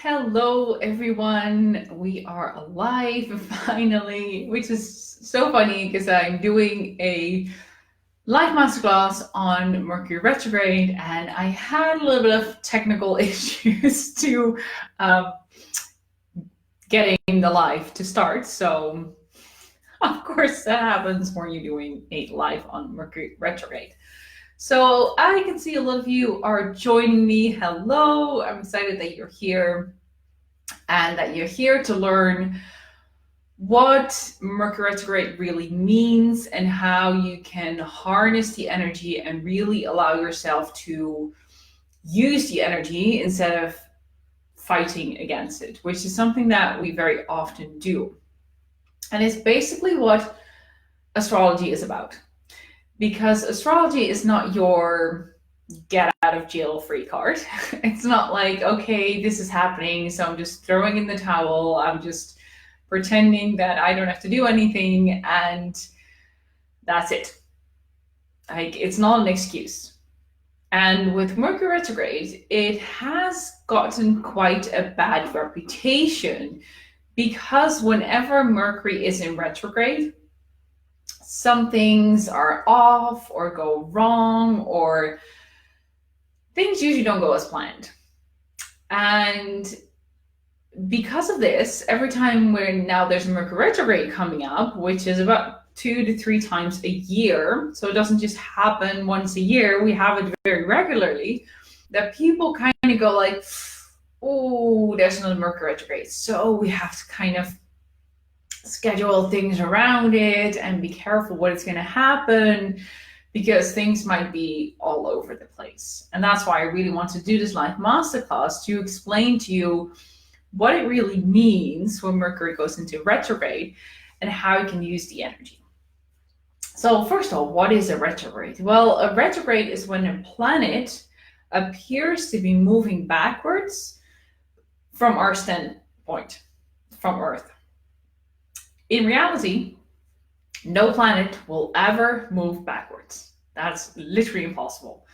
Hello, everyone. We are alive finally, which is so funny because I'm doing a live masterclass on Mercury Retrograde and I had a little bit of technical issues to um, getting the live to start. So, of course, that happens when you're doing a live on Mercury Retrograde. So, I can see a lot of you are joining me. Hello, I'm excited that you're here and that you're here to learn what Mercury retrograde really means and how you can harness the energy and really allow yourself to use the energy instead of fighting against it, which is something that we very often do. And it's basically what astrology is about. Because astrology is not your get out of jail free card. It's not like, okay, this is happening, so I'm just throwing in the towel. I'm just pretending that I don't have to do anything and that's it. Like, it's not an excuse. And with Mercury retrograde, it has gotten quite a bad reputation because whenever Mercury is in retrograde, some things are off or go wrong, or things usually don't go as planned. And because of this, every time now there's a Mercury retrograde coming up, which is about 2 to 3 times a year, so it doesn't just happen once a year, we have it very regularly, that people kind of go like, oh, there's another Mercury retrograde, so we have to kind of schedule things around it and be careful what is going to happen, because things might be all over the place. And that's why I really want to do this live masterclass, to explain to you what it really means when Mercury goes into retrograde and how you can use the energy. So first of all, what is a retrograde? Well, a retrograde is when a planet appears to be moving backwards from our standpoint, from Earth. In reality, no planet will ever move backwards. That's literally impossible.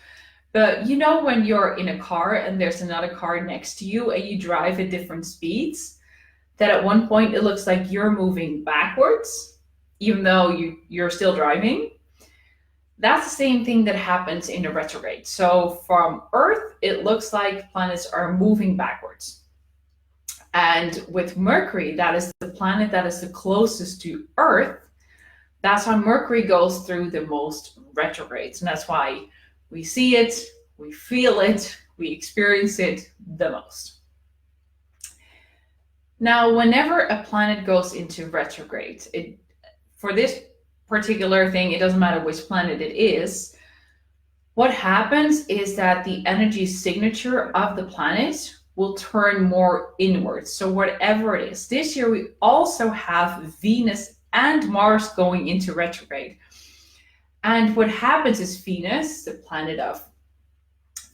But you know, when you're in a car and there's another car next to you and you drive at different speeds, that at one point it looks like you're moving backwards, even though you're still driving. That's the same thing that happens in a retrograde. So from Earth, it looks like planets are moving backwards. And with Mercury, that is the planet that is the closest to Earth. That's why Mercury goes through the most retrogrades. And that's why we see it, we feel it, we experience it the most. Now, whenever a planet goes into retrograde, for this particular thing, it doesn't matter which planet it is, what happens is that the energy signature of the planet will turn more inwards. So whatever it is, this year we also have Venus and Mars going into retrograde. And what happens is Venus, the planet of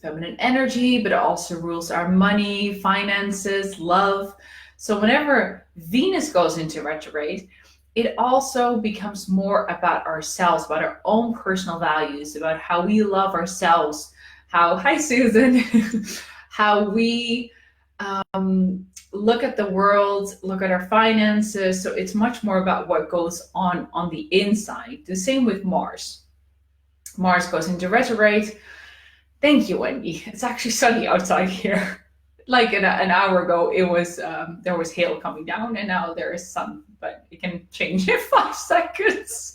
feminine energy, but it also rules our money, finances, love. So whenever Venus goes into retrograde, it also becomes more about ourselves, about our own personal values, about how we love ourselves, hi Susan, how we look at the world, look at our finances. So it's much more about what goes on the inside. The same with Mars. Mars goes into retrograde. Thank you, Wendy. It's actually sunny outside here. Like an hour ago, it was there was hail coming down, and now there is sun, but it can change in 5 seconds.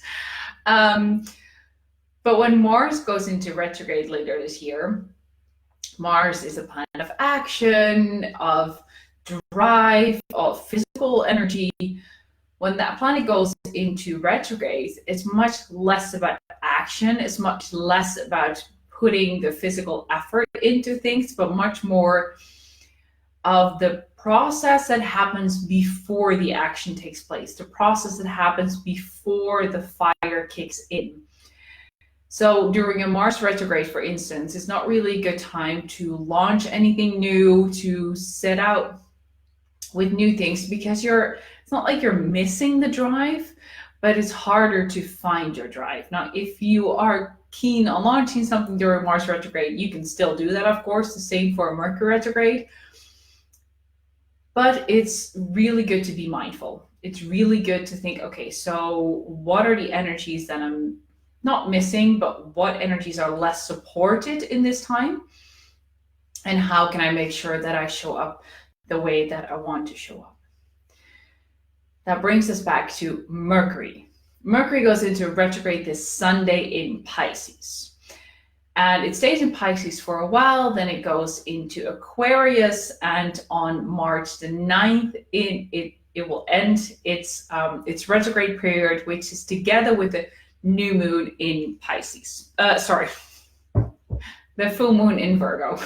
But when Mars goes into retrograde later this year, Mars is a planet of action, of drive, of physical energy. When that planet goes into retrograde, it's much less about action, it's much less about putting the physical effort into things, but much more of the process that happens before the action takes place, the process that happens before the fire kicks in. So during a Mars retrograde, for instance, it's not really a good time to launch anything new, to set out with new things, because it's not like you're missing the drive, but it's harder to find your drive. Now, if you are keen on launching something during Mars retrograde, you can still do that, of course. The same for a Mercury retrograde. But it's really good to be mindful. It's really good to think, okay, so what are the energies that I'm not missing, but what energies are less supported in this time? And how can I make sure that I show up the way that I want to show up? That brings us back to Mercury. Mercury goes into retrograde this Sunday in Pisces. And it stays in Pisces for a while, then it goes into Aquarius, and on March the 9th, it will end its retrograde period, which is together with the new moon in Pisces. The full moon in Virgo.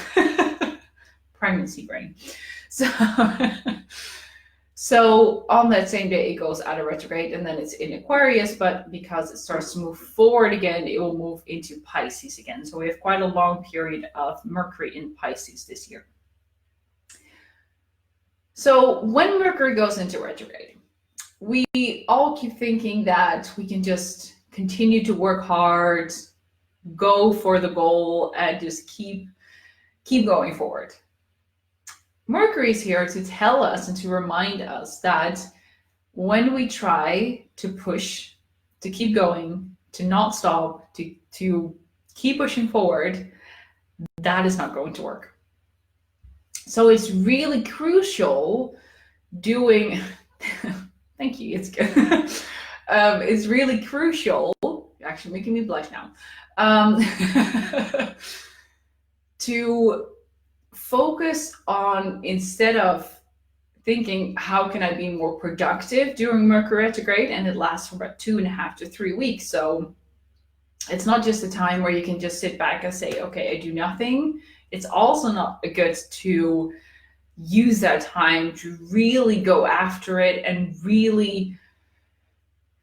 Pregnancy brain. So on that same day, it goes out of retrograde, and then it's in Aquarius, but because it starts to move forward again, it will move into Pisces again. So we have quite a long period of Mercury in Pisces this year. So when Mercury goes into retrograde, we all keep thinking that we can just continue to work hard, go for the goal, and just keep going forward. Mercury is here to tell us and to remind us that when we try to push, to keep going, to not stop, to keep pushing forward, that is not going to work. So it's really crucial doing, thank you, it's good. It's really crucial, actually making me blush now, to focus on, instead of thinking, how can I be more productive during Mercury retrograde? And it lasts for about 2.5 to 3 weeks. So it's not just a time where you can just sit back and say, okay, I do nothing. It's also not good to use that time to really go after it and really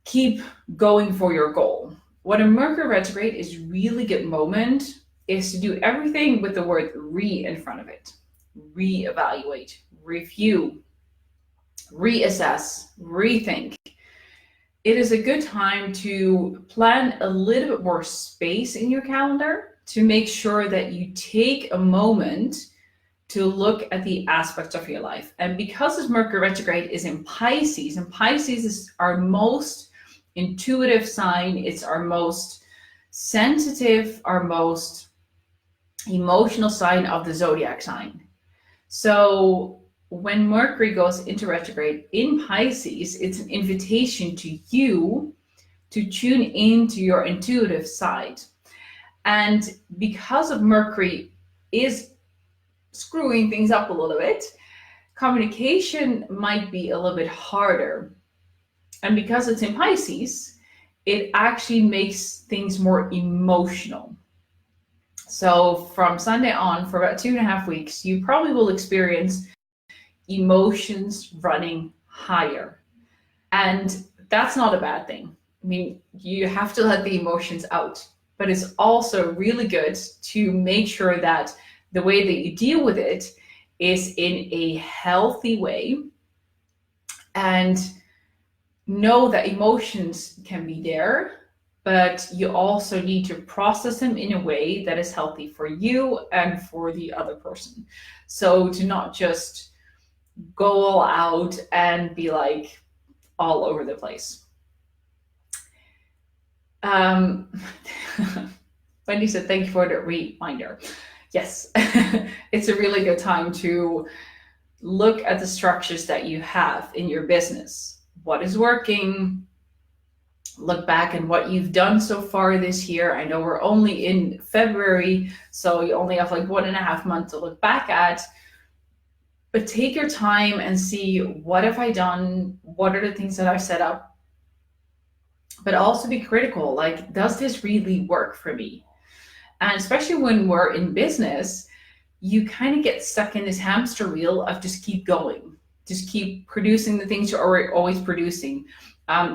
keep going for your goal. What a Mercury retrograde is really good moment is to do everything with the word re in front of it. Reevaluate, review, reassess, rethink. It is a good time to plan a little bit more space in your calendar to make sure that you take a moment to look at the aspects of your life. And because this Mercury retrograde is in Pisces, and Pisces is our most intuitive sign, it's our most sensitive, our most emotional sign of the zodiac sign. So when Mercury goes into retrograde in Pisces, it's an invitation to you to tune into your intuitive side. And because of Mercury is screwing things up a little bit, communication might be a little bit harder. And because it's in Pisces, it actually makes things more emotional. So from Sunday on, for about 2.5 weeks, you probably will experience emotions running higher. And that's not a bad thing. I mean, you have to let the emotions out, but it's also really good to make sure that the way that you deal with it is in a healthy way, and know that emotions can be there, but you also need to process them in a way that is healthy for you and for the other person. So to not just go all out and be like all over the place. Wendy said, thank you for the reminder. Yes, it's a really good time to look at the structures that you have in your business. What is working? Look back at what you've done so far this year. I know we're only in February, so you only have like 1.5 months to look back at. But take your time and see, what have I done? What are the things that I've set up? But also be critical, like, does this really work for me? And especially when we're in business, you kind of get stuck in this hamster wheel of just keep going. Just keep producing the things you're always producing.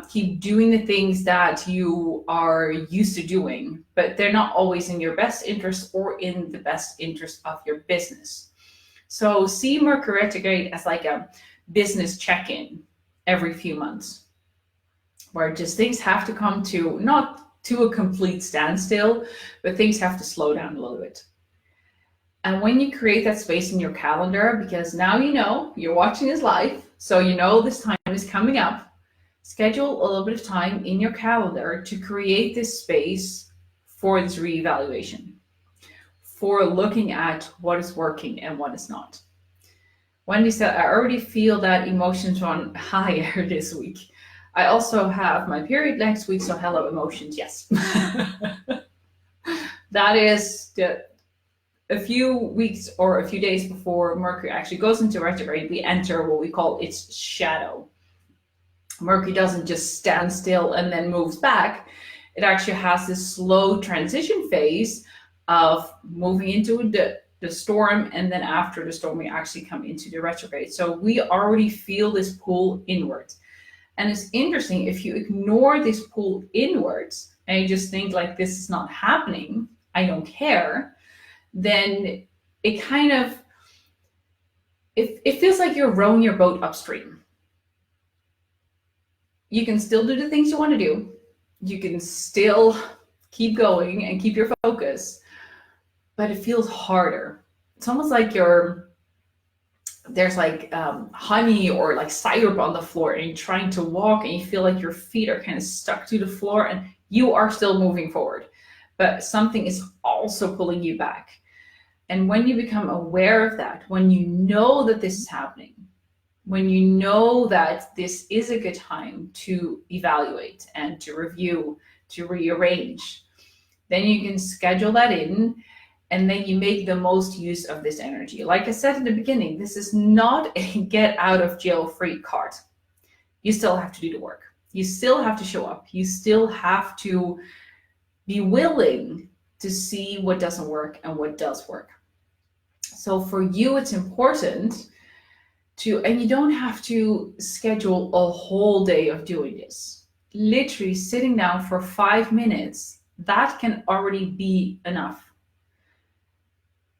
Keep doing the things that you are used to doing, but they're not always in your best interest or in the best interest of your business. So see Mercury retrograde as like a business check-in every few months, where just things have to come to, not to a complete standstill, but things have to slow down a little bit. And when you create that space in your calendar, because now you know you're watching this live, so you know this time is coming up, schedule a little bit of time in your calendar to create this space for this reevaluation, for looking at what is working and what is not. Wendy said, I already feel that emotions run higher this week. I also have my period next week, so hello emotions, yes. That is a few weeks or a few days before Mercury actually goes into retrograde, we enter what we call its shadow. Mercury doesn't just stand still and then moves back. It actually has this slow transition phase of moving into the storm, and then after the storm we actually come into the retrograde. So we already feel this pull inwards. And it's interesting, if you ignore this pull inwards and you just think like, this is not happening, I don't care, then it kind of, it feels like you're rowing your boat upstream. You can still do the things you want to do. You can still keep going and keep your focus, but it feels harder. It's almost like there's like honey or like syrup on the floor, and you're trying to walk and you feel like your feet are kind of stuck to the floor, and you are still moving forward, but something is also pulling you back. And when you become aware of that, when you know that this is happening, when you know that this is a good time to evaluate and to review, to rearrange, then you can schedule that in, and then you make the most use of this energy. Like I said in the beginning, this is not a get out of jail free card. You still have to do the work. You still have to show up. You still have to be willing to see what doesn't work and what does work. So for you, it's important and you don't have to schedule a whole day of doing this. Literally sitting down for 5 minutes, that can already be enough.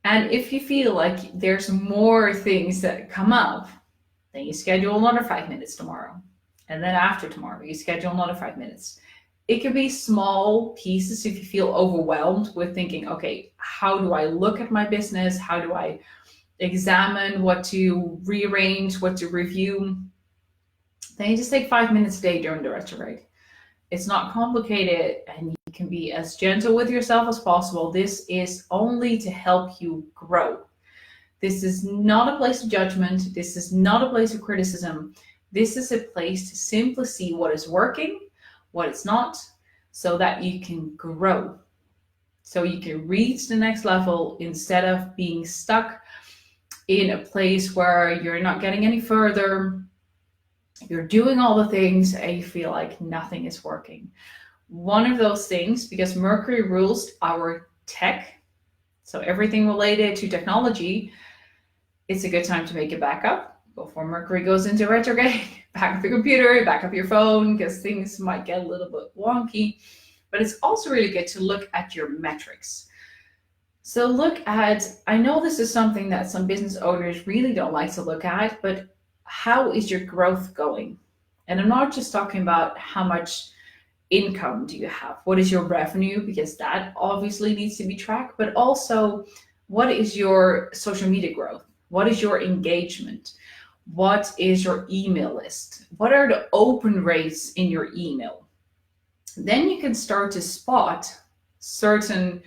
And if you feel like there's more things that come up, then you schedule another 5 minutes tomorrow. And then after tomorrow, you schedule another 5 minutes. It can be small pieces if you feel overwhelmed with thinking, okay, how do I look at my business? How do I examine what to rearrange, what to review? Then you just take 5 minutes a day during the retrograde. It's not complicated, and you can be as gentle with yourself as possible. This is only to help you grow. This is not a place of judgment. This is not a place of criticism. This is a place to simply see what is working, what it's not, so that you can grow. So you can reach the next level instead of being stuck in a place where you're not getting any further. You're doing all the things and you feel like nothing is working. One of those things, because Mercury rules our tech, so everything related to technology, it's a good time to make a backup before Mercury goes into retrograde. Back up your computer, back up your phone, because things might get a little bit wonky. But it's also really good to look at your metrics. So look at, I know this is something that some business owners really don't like to look at, but how is your growth going? And I'm not just talking about how much income do you have, what is your revenue, because that obviously needs to be tracked, but also what is your social media growth? What is your engagement? What is your email list? What are the open rates in your email? Then you can start to spot certain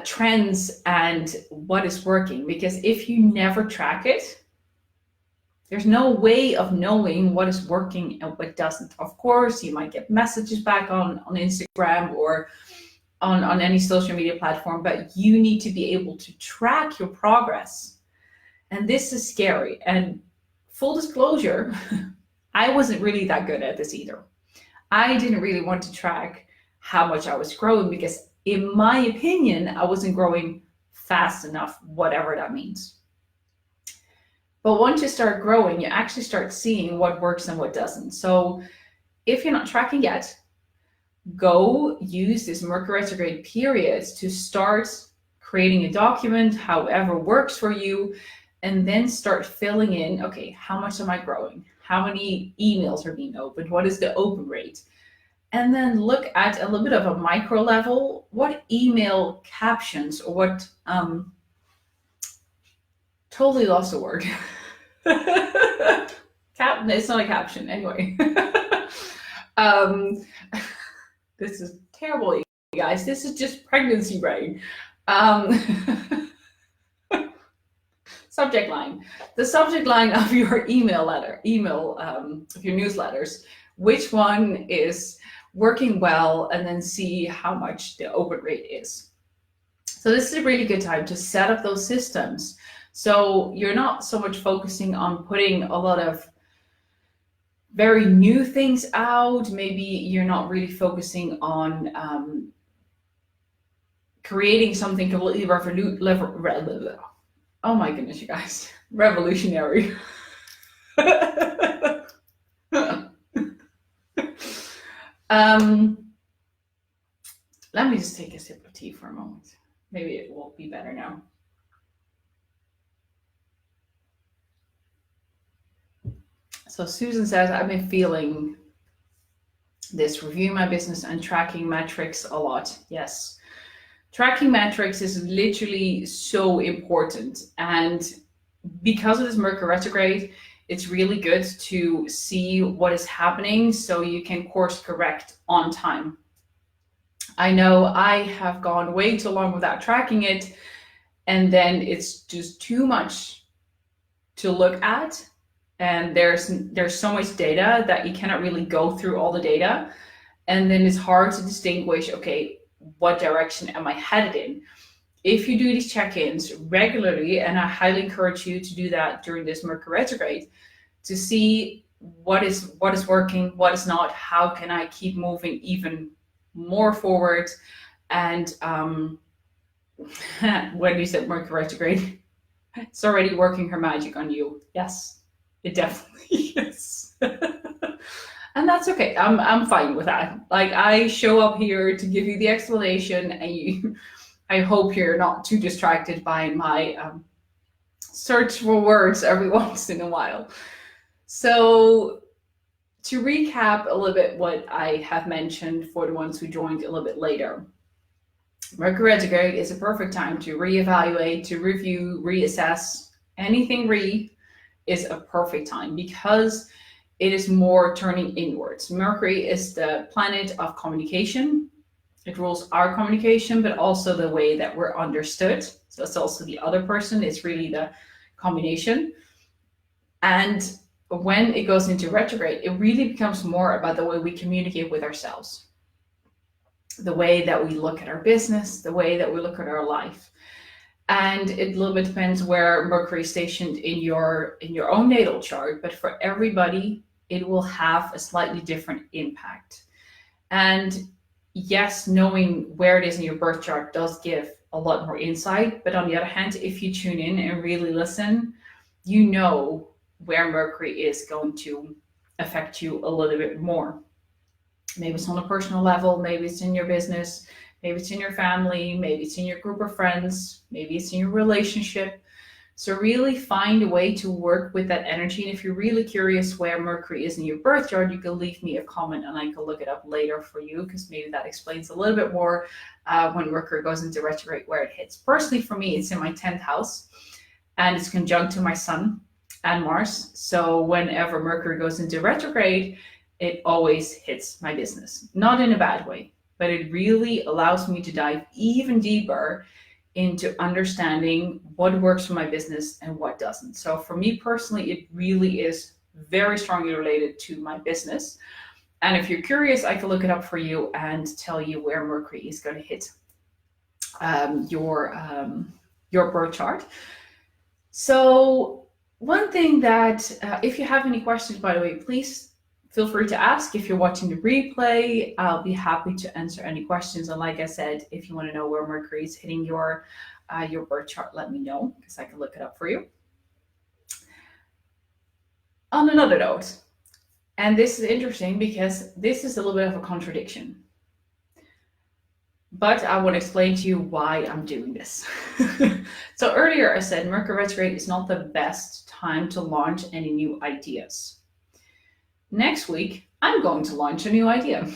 trends and what is working, because if you never track it, there's no way of knowing what is working and what doesn't. Of course, you might get messages back on Instagram or on any social media platform, but you need to be able to track your progress. And this is scary. And full disclosure, I wasn't really that good at this either. I didn't really want to track how much I was growing because, in my opinion, I wasn't growing fast enough, whatever that means. But once you start growing, you actually start seeing what works and what doesn't. So if you're not tracking yet, go use this Mercury retrograde period to start creating a document, however works for you, and then start filling in, okay, how much am I growing? How many emails are being opened? What is the open rate? And then look at a little bit of a micro level, what email captions or what Totally lost the word. It's not a caption anyway. This is terrible, you guys. This is just pregnancy brain. Subject line. The subject line of your email of your newsletters. Which one is working well, and then see how much the open rate is. So this is a really good time to set up those systems. So you're not so much focusing on putting a lot of very new things out. Maybe you're not really focusing on creating something completely oh my goodness, you guys, revolutionary. Let me just take a sip of tea for a moment. Maybe it will be better now. So Susan says, I've been feeling this, reviewing my business and tracking metrics a lot. Yes. Tracking metrics is literally so important. And because of this Mercury retrograde, it's really good to see what is happening so you can course correct on time. I know I have gone way too long without tracking it, and then it's just too much to look at. And there's so much data that you cannot really go through all the data. And then it's hard to distinguish, okay, what direction am I headed in? If you do these check-ins regularly, and I highly encourage you to do that during this Mercury retrograde, to see what is working, what is not, how can I keep moving even more forward. And when you said Mercury retrograde, it's already working her magic on you. Yes. It definitely is. And that's okay. I'm fine with that. Like, I show up here to give you the explanation, and I hope you're not too distracted by my search for words every once in a while. So to recap a little bit what I have mentioned for the ones who joined a little bit later, Mercury retrograde is a perfect time to reevaluate, to review, reassess. Anything is a perfect time because it is more turning inwards. Mercury is the planet of communication. It rules our communication, but also the way that we're understood. So it's also the other person. It's really the combination. And when it goes into retrograde, it really becomes more about the way we communicate with ourselves, the way that we look at our business, the way that we look at our life. And it a little bit depends where Mercury is stationed in your own natal chart, but for everybody, it will have a slightly different impact. And yes, knowing where it is in your birth chart does give a lot more insight. But on the other hand, if you tune in and really listen, you know where Mercury is going to affect you a little bit more. Maybe it's on a personal level, maybe it's in your business, maybe it's in your family, maybe it's in your group of friends, maybe it's in your relationship. So really find a way to work with that energy. And if you're really curious where Mercury is in your birth chart, you can leave me a comment and I can look it up later for you, because maybe that explains a little bit more when Mercury goes into retrograde, where it hits. Personally, for me, it's in my 10th house and it's conjunct to my Sun and Mars. So whenever Mercury goes into retrograde, it always hits my business. Not in a bad way, but it really allows me to dive even deeper into understanding what works for my business and what doesn't. So for me personally, it really is very strongly related to my business. And if you're curious, I can look it up for you and tell you where Mercury is going to hit your birth chart. So one thing that, if you have any questions, by the way, please feel free to ask. If you're watching the replay, I'll be happy to answer any questions. And like I said, if you want to know where Mercury is hitting your birth chart, let me know, because I can look it up for you. On another note, and this is interesting because this is a little bit of a contradiction, but I want to explain to you why I'm doing this. So earlier I said Mercury retrograde is not the best time to launch any new ideas. Next week, I'm going to launch a new idea.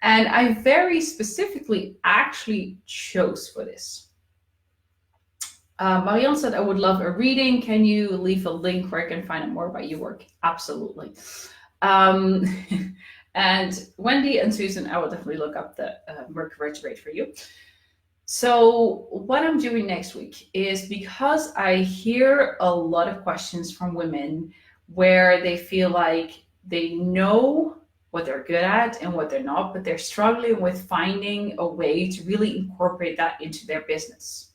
And I very specifically actually chose for this. Marianne said, I would love a reading. Can you leave a link where I can find out more about your work? Absolutely. Um, and Wendy and Susan, I will definitely look up the Mercury Retrograde for you. So what I'm doing next week is, because I hear a lot of questions from women where they feel like they know what they're good at and what they're not, but they're struggling with finding a way to really incorporate that into their business.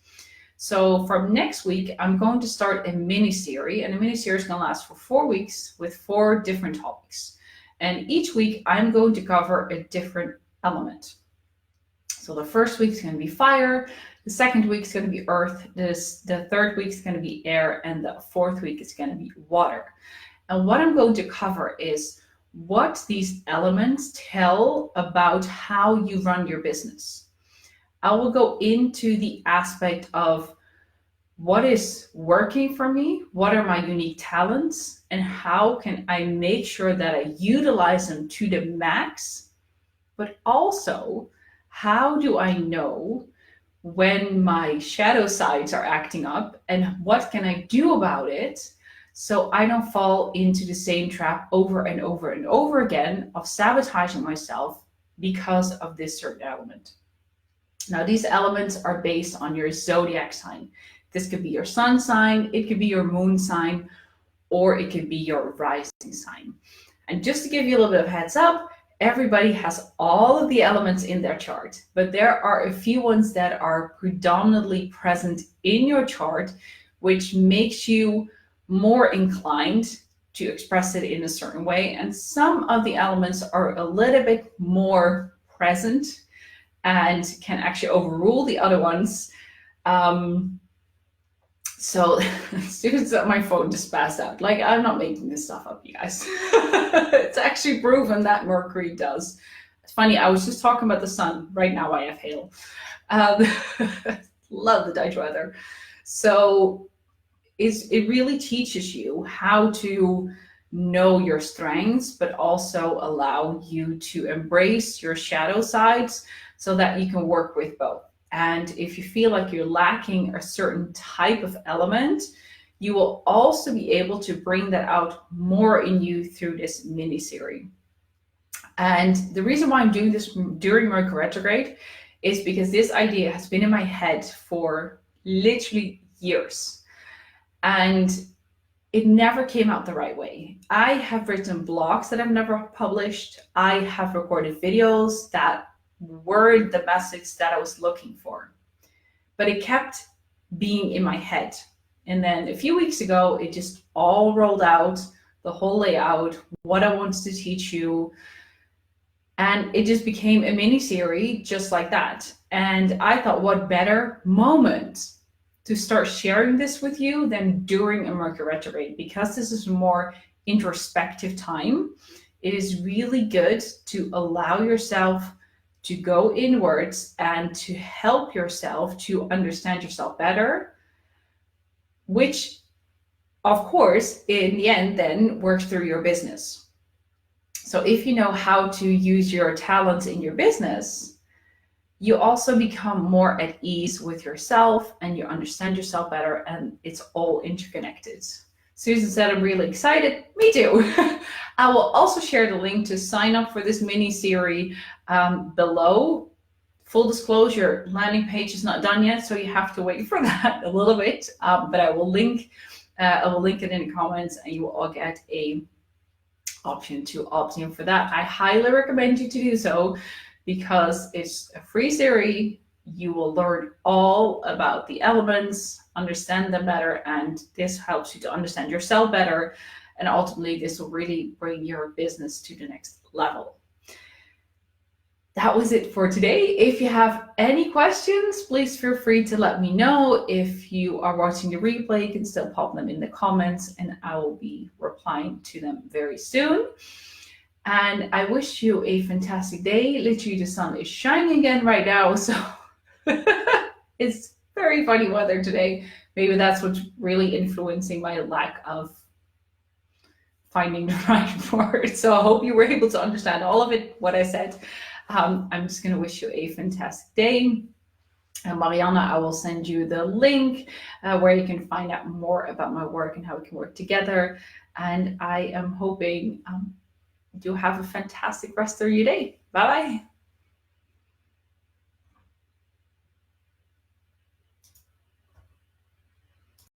So from next week, I'm going to start a mini series, and the mini series is going to last for 4 weeks with 4 different topics. And each week I'm going to cover a different element. So the first week is going to be fire, the second week is going to be earth, the third week is going to be air, and the fourth week is going to be water. And what I'm going to cover is what these elements tell about how you run your business. I will go into the aspect of what is working for me, what are my unique talents, and how can I make sure that I utilize them to the max, but also how do I know when my shadow sides are acting up and what can I do about it so I don't fall into the same trap over and over and over again of sabotaging myself because of this certain element. Now, these elements are based on your zodiac sign. This could be your sun sign, it could be your moon sign, or it could be your rising sign. And just to give you a little bit of heads up, everybody has all of the elements in their chart, but there are a few ones that are predominantly present in your chart, which makes you more inclined to express it in a certain way. And some of the elements are a little bit more present and can actually overrule the other ones. So students at my phone just passed out. Like, I'm not making this stuff up, you guys. It's actually proven that Mercury does. It's funny, I was just talking about the sun. Right now I have hail. Love the Dutch weather. So it really teaches you how to know your strengths, but also allow you to embrace your shadow sides so that you can work with both. And if you feel like you're lacking a certain type of element, you will also be able to bring that out more in you through this mini series. And the reason why I'm doing this during Mercury Retrograde is because this idea has been in my head for literally years. And it never came out the right way. I have written blogs that I've never published. I have recorded videos that were the message that I was looking for, but it kept being in my head. And then a few weeks ago, it just all rolled out, the whole layout, what I wanted to teach you. And it just became a mini series just like that. And I thought, what better moment to start sharing this with you than during a Mercury retrograde, because this is a more introspective time. It is really good to allow yourself to go inwards and to help yourself to understand yourself better, which of course in the end then works through your business. So if you know how to use your talents in your business, you also become more at ease with yourself and you understand yourself better, and it's all interconnected. Susan said, I'm really excited. Me too. I will also share the link to sign up for this mini series below. Full disclosure, landing page is not done yet, so you have to wait for that a little bit. But I will link it in the comments, and you will all get a option to opt in for that. I highly recommend you to do so because it's a free series. You will learn all about the elements, understand them better, and this helps you to understand yourself better. And ultimately, this will really bring your business to the next level. That was it for today. If you have any questions, please feel free to let me know. If you are watching the replay, you can still pop them in the comments and I will be replying to them very soon. And I wish you a fantastic day. Literally, the sun is shining again right now, so it's very funny weather today. Maybe that's what's really influencing my lack of finding the right word. So I hope you were able to understand all of it, what I said. I'm just going to wish you a fantastic day. Mariana, I will send you the link where you can find out more about my work and how we can work together. And I am hoping you have a fantastic rest of your day. Bye bye.